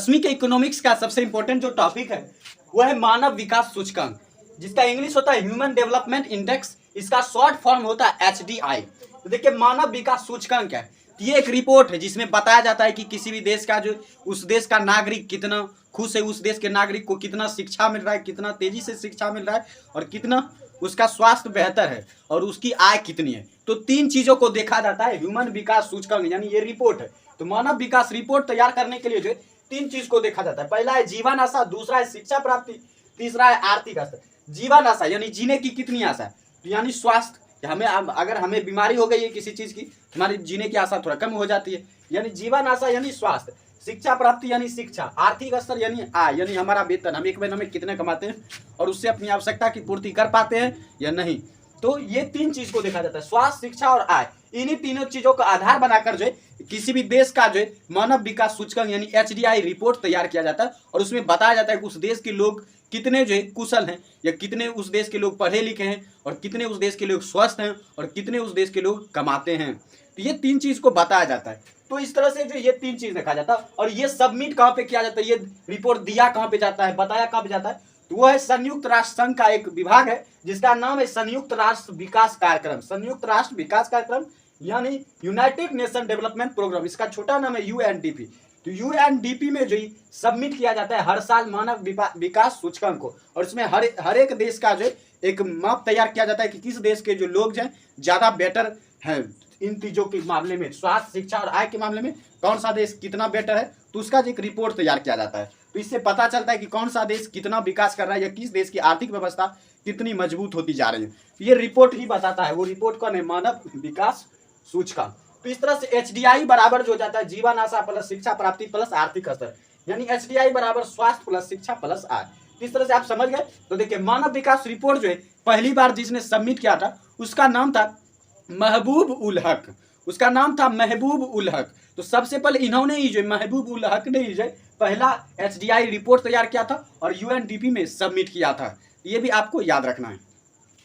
10वीं के इकोनॉमिक्स का सबसे इंपॉर्टेंट जो टॉपिक है वो है मानव विकास सूचकांक, जिसका इंग्लिश होता है ह्यूमन डेवलपमेंट इंडेक्स, इसका शॉर्ट फॉर्म होता है HDI। तो देखिए मानव विकास सूचकांक क्या है, तो ये एक रिपोर्ट है जिसमें बताया जाता है कि किसी भी देश का जो उस देश का नागरिक कितना खुश है, उस देश के नागरिक को कितना शिक्षा मिल रहा है, कितना तेजी से शिक्षा मिल रहा है और कितना उसका स्वास्थ्य बेहतर है और उसकी आय कितनी है। तो 3 चीजों को देखा जाता है ह्यूमन विकास सूचकांक, यानी ये रिपोर्ट है। तो मानव विकास रिपोर्ट तैयार करने के लिए जो 3 चीज को देखा जाता है। पहला है जीवन आशा, दूसरा है शिक्षा प्राप्ति, तीसरा है आर्थिक स्तर। जीवन आशा यानी जीने की कितनी आशा है, तो यानी स्वास्थ्य, हमें अगर हमें बीमारी हो गई है किसी चीज की, हमारी जीने की आशा थोड़ा कम हो जाती है, यानी जीवन आशा यानी स्वास्थ्य। शिक्षा प्राप्ति यानी शिक्षा, आर्थिक स्तर यानी आय, यानी हमारा वेतन, हम एक महीने में कितने कमाते हैं और उससे अपनी आवश्यकता की पूर्ति कर पाते हैं या नहीं। तो ये 3 चीज को देखा जाता है, स्वास्थ्य, शिक्षा और आय। इन्हीं तीनों चीजों का आधार बनाकर जो है किसी भी देश का जो है मानव विकास सूचकांक यानी HDI रिपोर्ट तैयार किया जाता है और उसमें बताया जाता है कि उस देश के लोग कितने जो है कुशल हैं, या कितने उस देश के लोग पढ़े लिखे हैं, और कितने उस देश के लोग स्वस्थ हैं, और कितने उस देश के लोग कमाते हैं। तो ये 3 चीज को बताया जाता है। तो इस तरह से जो ये 3 चीज देखा जाता है। और ये सबमिट कहाँ पे किया जाता है, ये रिपोर्ट दिया कहाँ पे जाता है, बताया कहाँ पे जाता है, तो वो है संयुक्त राष्ट्र संघ का एक विभाग है जिसका नाम है संयुक्त राष्ट्र विकास कार्यक्रम। संयुक्त राष्ट्र विकास कार्यक्रम यानी यूनाइटेड नेशन डेवलपमेंट प्रोग्राम, इसका छोटा नाम है UNDP। तो UNDP में जो सबमिट किया जाता है हर साल मानव विकास सूचकांक को, और इसमें हर एक देश का जो एक माप तैयार किया जाता है कि किस देश के जो लोग हैं ज्यादा बेटर हैं इन चीजों के मामले में, स्वास्थ्य, शिक्षा और आय के मामले में कौन सा देश कितना बेटर है, तो उसका एक रिपोर्ट तैयार किया जाता है। तो इससे पता चलता है कि कौन सा देश कितना विकास कर रहा है या किस देश की आर्थिक व्यवस्था कितनी मजबूत होती जा रही है। ये रिपोर्ट ही बताता है, वो रिपोर्ट कौन है, मानव विकास सूचकांक। तो इस तरह से HDI बराबर जो जाता है जीवन आशा प्लस शिक्षा प्राप्ति प्लस आर्थिक स्तर, यानी HDI बराबर स्वास्थ्य प्लस शिक्षा प्लस आय। इस तरह से आप समझ गए। तो देखिए मानव विकास रिपोर्ट जो है पहली बार जिसने सबमिट किया था उसका नाम था महबूब उल हक, उसका नाम था महबूब उल हक। तो सबसे पहले इन्होंने ही जो महबूब उल हक ने ही जो पहला HDI रिपोर्ट तैयार किया था और UNDP में सबमिट किया था। ये भी आपको याद रखना है।